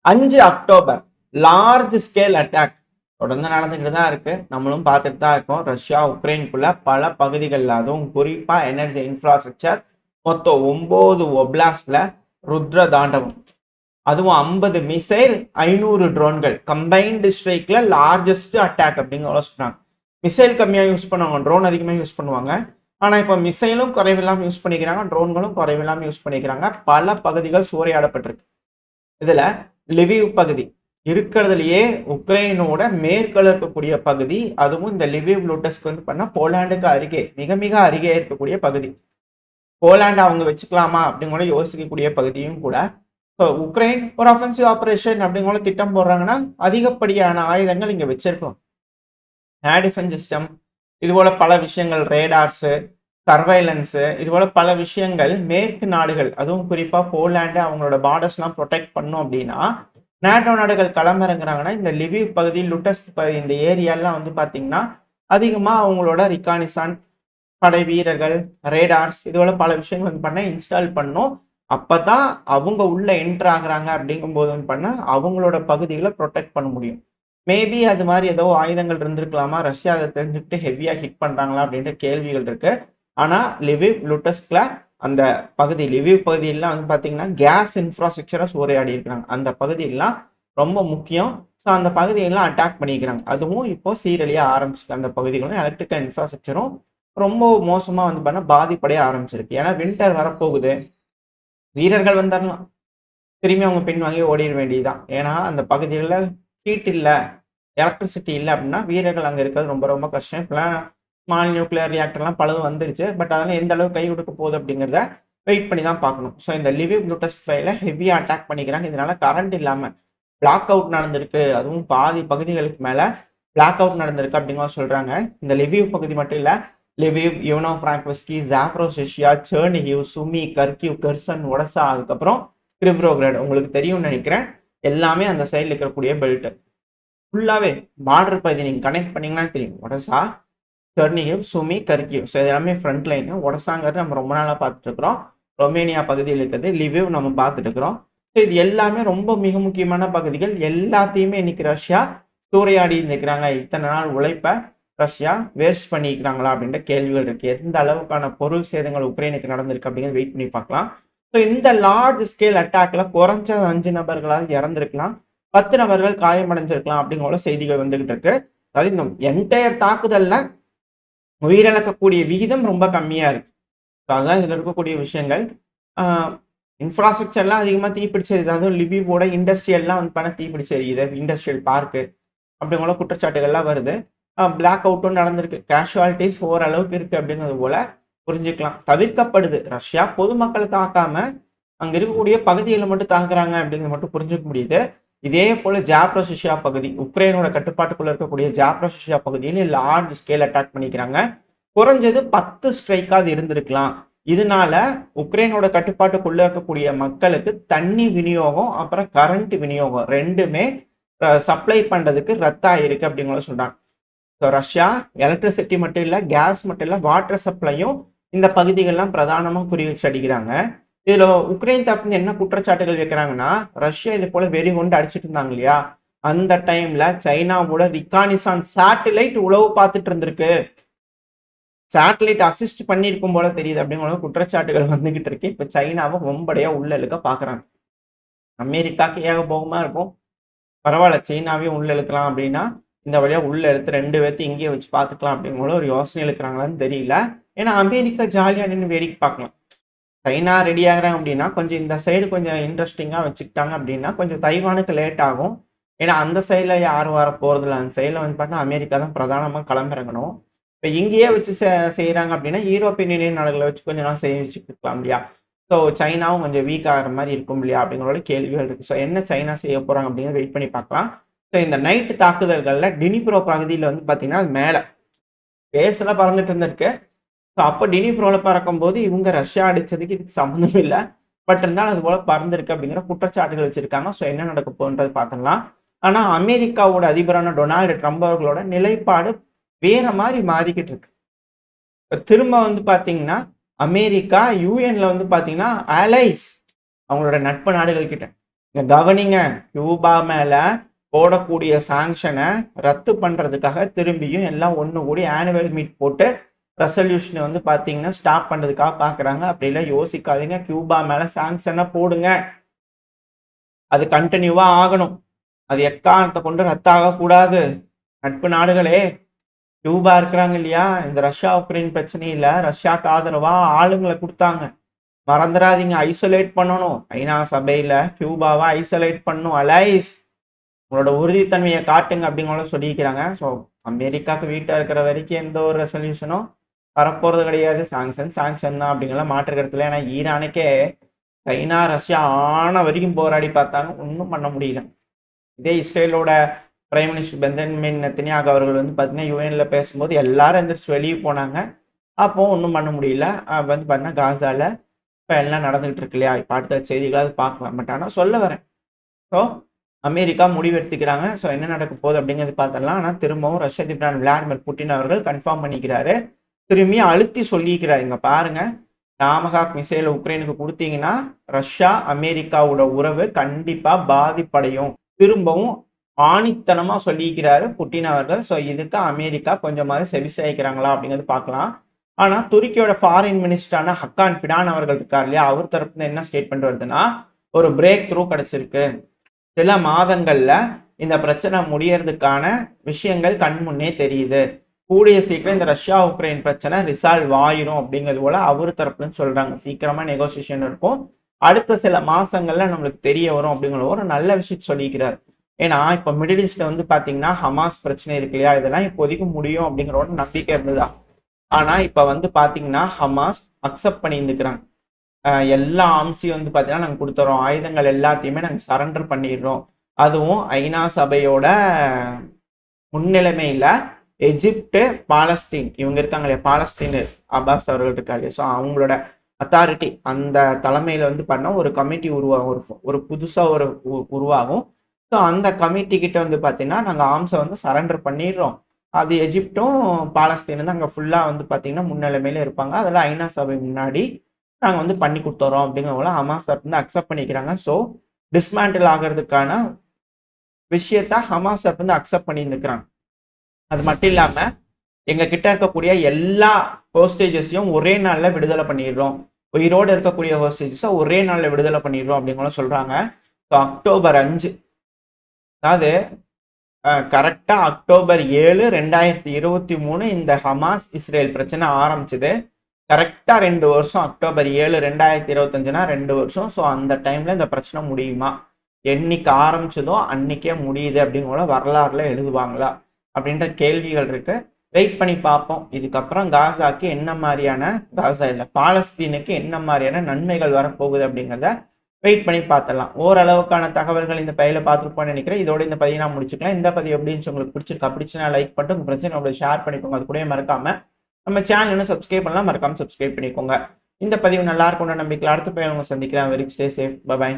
5 October large scale attack தொடர்ந்து நடந்துகிட்டு தான் இருக்கு. நம்மளும் பார்த்துட்டு தான் இருக்கோம். ரஷ்யா உக்ரைனுக்குள்ள பல பகுதிகளில், அதுவும் குறிப்பா எனர்ஜி இன்ஃப்ராஸ்ட்ரக்சர், மொத்தம் 9 ஒப்லாஸ்ட்ல ருத்ர தாண்டவம். அதுவும் 50 மிசைல், 500 ட்ரோன்கள் கம்பைன்டு ஸ்ட்ரைக்ல லார்ஜஸ்ட் அட்டாக் அப்படிங்கிற சொல்றாங்க. மிசைல் கம்மியாக யூஸ் பண்ணுவாங்க, ட்ரோன் அதிகமாக யூஸ் பண்ணுவாங்க. ஆனா இப்போ மிசைலும் குறைவில்லாமல் யூஸ் பண்ணிக்கிறாங்க, ட்ரோன்களும் குறைவில்லாமல் யூஸ் பண்ணிக்கிறாங்க. பல பகுதிகள் சூறையாடப்பட்டிருக்கு. இதுல லிவிவ் பகுதி இருக்கிறதுலயே உக்ரைனோட மேற்கில் இருக்கக்கூடிய பகுதி. அதுவும் இந்த லிவிவ் லுட்டஸ்க்கு வந்து பண்ணா போலாண்டுக்கு அருகே, மிக மிக அருகே இருக்கக்கூடிய பகுதி. போலாண்டு அவங்க வச்சுக்கலாமா அப்படிங்கிற யோசிக்கக்கூடிய பகுதியும் கூட. உக்ரைன் ஒரு அஃபென்சிவ் ஆபரேஷன் அப்படிங்கிற திட்டம் போடுறாங்கன்னா அதிகப்படியான ஆயுதங்கள் இங்க வச்சிருக்கோம். ஏர் டிஃபென்ஸ் சிஸ்டம், இது போல பல விஷயங்கள், ரேடார்ஸ், சர்வைலன்ஸ், இது போல பல விஷயங்கள் மேற்கு நாடுகள், அதுவும் குறிப்பா போலாண்டு அவங்களோட பார்டர்ஸ்லாம் ப்ரொடெக்ட் பண்ணும் அப்படின்னா நேட்டோ நாடுகள் களமிறங்குறாங்கன்னா இந்த லிவிவ் பகுதி, லுட்டஸ்க் பகுதி, இந்த ஏரியாலாம் வந்து பாத்தீங்கன்னா அதிகமா அவங்களோட ரிகானிசான் படை வீரர்கள், ரேடார்ஸ், இது போல பல விஷயங்கள் வந்து பண்ண இன்ஸ்டால் பண்ணும். அப்பதான் அவங்க உள்ள என்டர் ஆகுறாங்க அப்படிங்கும் போது வந்து பண்ண அவங்களோட பகுதிகளை ப்ரொடெக்ட் பண்ண முடியும். மேபி அது மாதிரி ஏதோ ஆயுதங்கள் இருந்திருக்கலாமா, ரஷ்யா அதை தெரிஞ்சுக்கிட்டு ஹெவியா ஹிட் பண்றாங்களா அப்படின்ற கேள்விகள் இருக்கு. ஆனா லிவிவ் லுட்டஸ்க்ல அந்த பகுதி, லிவிவ் பகுதியெல்லாம் வந்து பாத்தீங்கன்னா கேஸ் இன்ஃப்ராஸ்ட்ரக்சரை சூறையாடி இருக்கிறாங்க. அந்த பகுதியெல்லாம் ரொம்ப முக்கியம். ஸோ அந்த பகுதியெல்லாம் அட்டாக் பண்ணிக்கிறாங்க. அதுவும் இப்போ சீரழிய ஆரம்பிச்சிருக்கு. அந்த பகுதிகளும் எலக்ட்ரிக்கல் இன்ஃப்ராஸ்ட்ரக்சரும் ரொம்ப மோசமா வந்து பண்ண பாதிப்படைய ஆரம்பிச்சிருக்கு. ஏன்னா வின்டர் வரப்போகுது, வீரர்கள் வந்தாலும் திரும்பி அவங்க பின் வாங்கி ஓடிட வேண்டியதுதான். ஏன்னா அந்த பகுதிகளில் ஹீட் இல்லை, எலக்ட்ரிசிட்டி இல்லை அப்படின்னா வீரர்கள் அங்கே இருக்கிறது ரொம்ப ரொம்ப கஷ்டம். இப்பெல்லாம் ஸ்மால் நியூக்ளியர் ரியாக்டர்லாம் பலதும் வந்துருச்சு. பட் அதெல்லாம் எந்த அளவுக்கு கை கொடுக்க போகுது அப்படிங்கிறத வெயிட் பண்ணி தான் பார்க்கணும். ஸோ இந்த லிவிவ் லுட்டஸ்க் பையில ஹெவியாக அட்டாக் பண்ணிக்கிறாங்க. இதனால கரண்ட் இல்லாமல் பிளாக் அவுட் நடந்திருக்கு. அதுவும் பாதி பகுதிகளுக்கு மேலே பிளாக் அவுட் நடந்திருக்கு அப்படிங்கிற சொல்றாங்க. இந்த லிவிவ் பகுதி மட்டும் இல்லை, Lviv, Ivano Frankivsk, Zaporizhzhia, Chernihiv, Sumy, Kharkiv, Kherson, Odesa, அதுக்கப்புறம் கிரிவ்ரோகிராட், உங்களுக்கு தெரியும்னு நினைக்கிறேன். எல்லாமே அந்த சைடில் இருக்கக்கூடிய பெல்ட் ஃபுல்லாவே பார்டர் பகுதி நீங்க கனெக்ட் பண்ணீங்கன்னா தெரியும். ஒடசா, செர்னிகிவ், சுமி, கர்கிவ். ஸோ இது எல்லாமே ஃப்ரண்ட் லைன். ஒடசாங்கிறது நம்ம ரொம்ப நாளாக பார்த்துட்டு இருக்கிறோம். ரொமேனியா பகுதியில் இருக்கிறது லிவிவ் நம்ம பார்த்துட்டு இருக்கிறோம். ஸோ இது எல்லாமே ரொம்ப மிக முக்கியமான பகுதிகள். எல்லாத்தையுமே இன்னைக்கு ரஷ்யா சூறையாடி இருக்கிறாங்க. இத்தனை நாள் உழைப்ப ரஷ்யா வேஸ்ட் பண்ணிக்கிறாங்களா அப்படின்ற கேள்விகள் இருக்கு. எந்த அளவுக்கான பொருள் சேதங்கள் உக்ரைனுக்கு நடந்திருக்கு அப்படிங்கிறது வெயிட் பண்ணி பார்க்கலாம். ஸோ இந்த லார்ஜ் ஸ்கேல் அட்டாக்ல குறைஞ்ச 5 நபர்களாவது இறந்திருக்கலாம், 10 நபர்கள் காயமடைஞ்சிருக்கலாம் அப்படிங்கிற செய்திகள் வந்துகிட்டு இருக்கு. அதாவது இந்த என்டையர் தாக்குதல்ல உயிரிழக்கக்கூடிய விகிதம் ரொம்ப கம்மியா இருக்கு. அதுதான் இதுல இருக்கக்கூடிய விஷயங்கள். இன்ஃப்ராஸ்ட்ரக்சர்லாம் அதிகமா தீப்பிடிச்சது, அதுவும் லிவிவோட இண்டஸ்ட்ரியல்லாம் வந்து பண்ண தீப்பிடிச்செரியுது, இண்டஸ்ட்ரியல் பார்க்கு அப்படிங்கிற குற்றச்சாட்டுகள்லாம் வருது. பிளாக் அவுட்டும் நடந்திருக்கு. கேஷுவாலிட்டிஸ் ஓரளவுக்கு இருக்கு அப்படிங்கிறது போல புரிஞ்சுக்கலாம். தவிர்க்கப்படுது. ரஷ்யா பொதுமக்களை தாக்காம அங்க இருக்கக்கூடிய பகுதிகளை மட்டும் தாக்குறாங்க அப்படிங்கிறது மட்டும் புரிஞ்சுக்க முடியுது. இதே போல ஜாப்ரோசியா பகுதி, உக்ரைனோட கட்டுப்பாட்டுக்குள்ள இருக்கக்கூடிய ஜாப்ரோசியா பகுதியில் லார்ஜ் ஸ்கேல் அட்டாக் பண்ணிக்கிறாங்க. குறைஞ்சது 10 ஸ்ட்ரைக்காவது இருந்திருக்கலாம். இதனால உக்ரைனோட கட்டுப்பாட்டுக்குள்ள இருக்கக்கூடிய மக்களுக்கு தண்ணி விநியோகம், அப்புறம் கரண்ட் விநியோகம் ரெண்டுமே சப்ளை பண்றதுக்கு ரத்தாயிருக்கு அப்படிங்கிற சொல்றாங்க. ரஷ்யா எலக்ட்ரிசிட்டி மட்டும் இல்ல, கேஸ் மட்டும் இல்ல, வாட்டர் சப்ளையும் இந்த பகுதிகள்லாம் பிரதானமா குறி வச்சு அடிக்கிறாங்க. இதுல உக்ரைன் தரப்பு என்ன குற்றச்சாட்டுகள் வைக்கிறாங்கன்னா, ரஷ்யா இது போல வெறி கொண்டு அடிச்சிட்டு இருந்தாங்க இல்லையா, அந்த டைம்ல சைனாவோட ரிகானிசான் சேட்டலைட் உளவு பார்த்துட்டு இருந்திருக்கு, சேட்டலைட் அசிஸ்ட் பண்ணியிருக்கும் போல தெரியுது அப்படிங்கிற குற்றச்சாட்டுகள் வந்துகிட்டு இருக்கு. இப்ப சைனாவை ஒம்படையா உள்ள இழுக்க பாக்குறாங்க. அமெரிக்காக்கு ஏகபோகமா இருக்கும், பரவாயில்ல சைனாவையும் உள்ள இழுக்கலாம் அப்படின்னா இந்த வழியா உள்ள எடுத்து 2 பேர்த்து இங்கேயே வச்சு பார்த்துக்கலாம் அப்படிங்கிற ஒரு யோசனை இருக்கிறாங்களான்னு தெரியல. ஏன்னா அமெரிக்கா ஜாலியா நின்று வேடிக்கை பார்க்கலாம். சைனா ரெடி ஆகுறாங்க அப்படின்னா கொஞ்சம் இந்த சைடு கொஞ்சம் இன்ட்ரெஸ்டிங்கா வச்சுக்கிட்டாங்க அப்படின்னா கொஞ்சம் தைவானுக்கு லேட் ஆகும். ஏன்னா அந்த சைடில் யாரும் வர போறதில்ல. அந்த சைடில் வந்து பார்த்தா அமெரிக்கா தான் பிரதானமாக களமிறங்கணும். இப்போ இங்கேயே வச்சு செய்கிறாங்க அப்படின்னா யூரோப்பியன் யூனியன் நாடுகளை வச்சு கொஞ்ச நாள் செய்ய வச்சுக்கலாம் இல்லையா. ஸோ சைனாவும் கொஞ்சம் வீக் ஆகிற மாதிரி இருக்கும் இல்லையா அப்படிங்கிற கேள்விகள் இருக்கு. ஸோ என்ன சைனா செய்ய போறாங்க அப்படிங்கிறத வெயிட் பண்ணி பார்க்கலாம். ஸோ இந்த நைட்டு தாக்குதல்களில் டினிப்ரோ பகுதியில் வந்து பார்த்தீங்கன்னா மேலே பேசலாம் பறந்துட்டு இருந்திருக்கு. ஸோ அப்போ டினிப்ரோவில் பறக்கும்போது இவங்க ரஷ்யா அடிச்சதுக்கு இதுக்கு சம்மந்தம் இல்லை. பட் இருந்தாலும் அது போல பறந்துருக்கு அப்படிங்கிற குற்றச்சாட்டுகள் வச்சிருக்காங்க. ஸோ என்ன நடக்க போகுன்றது பார்த்துக்கலாம். ஆனால் அமெரிக்காவோட அதிபரான டொனால்டு ட்ரம்ப் அவர்களோட நிலைப்பாடு வேற மாதிரி மாறிக்கிட்டு இருக்கு. இப்போ திரும்ப வந்து பார்த்தீங்கன்னா அமெரிக்கா யூஎன்ல வந்து பார்த்தீங்கன்னா அலைஸ், அவங்களோட நட்பு நாடுகள் கிட்ட கவனிங்க, கியூபா மேல போடக்கூடிய சாங்ஷனை ரத்து பண்றதுக்காக திரும்பியும் எல்லாம் ஒன்று கூடி ஆனுவல் மீட் போட்டு ரெசல்யூஷனை வந்து பார்த்தீங்கன்னா ஸ்டாப் பண்றதுக்காக பார்க்குறாங்க. அப்படிலாம் யோசிக்காதீங்க. கியூபா மேல சாங்ஷனை போடுங்க, அது கண்டினியூவா ஆகணும். அது எக்காரணத்தை கொண்டு ரத்தாகக்கூடாது. நட்பு நாடுகளே, கியூபா இருக்கிறாங்க இல்லையா, இந்த ரஷ்யா உக்ரைன் பிரச்சனையில ரஷ்யாவுக்கு ஆதரவா ஆளுங்களை கொடுத்தாங்க. மறந்துடாதீங்க, ஐசோலேட் பண்ணணும். ஐநா சபையில கியூபாவை ஐசோலேட் பண்ணணும். அலைஸ், உங்களோட உறுதித்தன்மையை காட்டுங்க அப்படிங்கிறத சொல்லியிருக்கிறாங்க. ஸோ அமெரிக்காவுக்கு வீட்டாக இருக்கிற வரைக்கும் எந்த ஒரு ரெசல்யூஷனும் வரப்போகிறது கிடையாது. சாங்ஷன் தான் அப்படிங்கிற மாற்று கருத்துல. ஏன்னா ஈரானுக்கே சைனா ரஷ்யா ஆன வரைக்கும் போராடி பார்த்தாங்க, ஒன்றும் பண்ண முடியல. இதே இஸ்ரேலோட பிரைம் மினிஸ்டர் பெஞ்சமின் நெத்தன்யாகு அவர்கள் வந்து பார்த்தீங்கன்னா யுஎன்ல பேசும்போது எல்லாரும் எந்திரிச்சு வெளியே போனாங்க. அப்போ ஒன்றும் பண்ண முடியல. வந்து பார்த்தீங்கன்னா காசால இப்போ எல்லாம் நடந்துகிட்டு இருக்கு இல்லையா, இப்போ அடுத்த செய்திகளாவது பார்க்கலாம். பட் ஆனால் சொல்ல வரேன், ஸோ அமெரிக்கா முடிவெடுத்துக்கிறாங்க. ஸோ என்ன நடக்க போகுது அப்படிங்கிறது பார்த்துடலாம். ஆனால் திரும்பவும் ரஷ்ய அதிபர் விளாடிமிர் புட்டின் அவர்கள் கன்ஃபார்ம் பண்ணிக்கிறாரு, திரும்பி அழுத்தி சொல்லிக்கிறாரு. இங்க பாருங்க, டாமஹாக் மிசைல் உக்ரைனுக்கு கொடுத்தீங்கன்னா ரஷ்யா அமெரிக்காவோட உறவு கண்டிப்பா பாதிப்படையும். திரும்பவும் ஆணித்தனமா சொல்லிக்கிறாரு புட்டின் அவர்கள். ஸோ இதுக்கு அமெரிக்கா கொஞ்சமாவது செவிசாய்க்கிறாங்களா அப்படிங்கிறது பார்க்கலாம். ஆனா துருக்கியோட ஃபாரின் மினிஸ்டரான ஹக்கான் ஃபிடான் அவர்கள் இருக்கார் இல்லையா, அவர் தரப்புல என்ன ஸ்டேட்மெண்ட் வருதுன்னா, ஒரு பிரேக் த்ரூ கிடைச்சிருக்கு, சில மாதங்கள்ல இந்த பிரச்சனை முடியறதுக்கான விஷயங்கள் கண்முன்னே தெரியுது, கூடிய சீக்கிரம் இந்த ரஷ்யா உக்ரைன் பிரச்சனை ரிசால்வ் ஆயிரும் அப்படிங்கிறது போல அவர் தரப்புலன்னு சொல்றாங்க. சீக்கிரமா நெகோசியேஷன் இருக்கும், அடுத்த சில மாசங்கள்ல நம்மளுக்கு தெரிய வரும் அப்படிங்கிற ஒரு நல்ல விஷயத்த சொல்லிக்கிறார். ஏன்னா இப்ப மிடில் ஈஸ்ட்ல வந்து பாத்தீங்கன்னா ஹமாஸ் பிரச்சனை இருக்கு இல்லையா, இதெல்லாம் இப்போதைக்கு முடியும் அப்படிங்கிற ஒரு நம்பிக்கை இருந்ததா. ஆனா இப்ப வந்து பாத்தீங்கன்னா ஹமாஸ் அக்செப்ட் பண்ணி இருந்துக்கிறாங்க. எல்லா ஆம்சியும் வந்து பாத்தீங்கன்னா நாங்க கொடுத்துறோம், ஆயுதங்கள் எல்லாத்தையுமே நாங்க சரண்டர் பண்ணிடுறோம். அதுவும் ஐநா சபையோட முன்னிலைமையில எஜிப்டு, பாலஸ்தீன் இவங்க இருக்காங்க இல்லையா, பாலஸ்தீன் அப்பாஸ் அவர்கள் இருக்காங்க. ஸோ அவங்களோட அத்தாரிட்டி அந்த தலைமையில வந்து பண்ண ஒரு கமிட்டி உருவாகும், ஒரு புதுசா ஒரு உருவாகும். ஸோ அந்த கமிட்டி கிட்ட வந்து பார்த்தீங்கன்னா நாங்கள் ஆம்ஸை வந்து சரண்டர் பண்ணிடுறோம். அது எஜிப்டும் பாலஸ்தீனும் தான் அங்கே ஃபுல்லாக வந்து பார்த்தீங்கன்னா முன்னிலைமையில இருப்பாங்க. அதெல்லாம் ஐநா சபை முன்னாடி நாங்கள் வந்து பண்ணி கொடுத்துறோம் அப்படிங்கிறவங்கள ஹமாஸ் வந்து அக்செப்ட் பண்ணிக்கிறாங்க. ஸோ டிஸ்மேண்டில் ஆகிறதுக்கான விஷயத்த ஹமாஸ் வந்து அக்செப்ட் பண்ணி இருக்கிறாங்க. அது மட்டும் இல்லாம எங்க கிட்ட இருக்கக்கூடிய எல்லா ஹோஸ்டேஜஸையும் ஒரே நாள்ல விடுதலை பண்ணிடுறோம், உயிரோடு இருக்கக்கூடிய ஹோஸ்டேஜஸை ஒரே நாள்ல விடுதலை பண்ணிடுறோம் அப்படிங்கிற சொல்றாங்க. அக்டோபர் 5, அதாவது கரெக்டா அக்டோபர் 7, 2023 இந்த ஹமாஸ் இஸ்ரேல் பிரச்சனை ஆரம்பிச்சது. கரெக்டா 2 வருஷம், அக்டோபர் 7, 2025னா 2 வருஷம். ஸோ அந்த டைம்ல இந்த பிரச்சனை முடியுமா, என்னைக்கு ஆரம்பிச்சதோ அன்னைக்கே முடியுது அப்படிங்கிற வரலாறுல எழுதுவாங்களா அப்படின்ற கேள்விகள் இருக்கு. வெயிட் பண்ணி பார்ப்போம். இதுக்கப்புறம் காசாக்கு என்ன மாதிரியான, காசா இல்லை பாலஸ்தீனுக்கு என்ன மாதிரியான நன்மைகள் வரப்போகுது அப்படிங்கிறத வெயிட் பண்ணி பார்த்துடலாம். ஓரளவுக்கான தகவல்கள் இந்த பையில பார்த்துருப்போம்னு நினைக்கிறேன். இதோட இந்த பதிவு நான் முடிச்சுக்கலாம். இந்த பதிவு எப்படின்னு உங்களுக்கு பிடிச்சிருக்கா, பிடிச்சுன்னா லைக் பண்ணிட்டு உங்க பிரச்சனை உங்களுக்கு ஷேர் பண்ணிக்கோங்க. அது கூட மறக்காம நம்ம சேனல் இன்னும் சப்ஸ்கிரைப் பண்ணலாம், மறக்காம சப்ஸ்கிரைப் பண்ணிக்கோங்க. இந்த பதிவு நல்லா இருக்கும்னு நம்பிக்கை. அடுத்த பையன் உங்க சந்திக்கிறேன். Very stay safe. பை.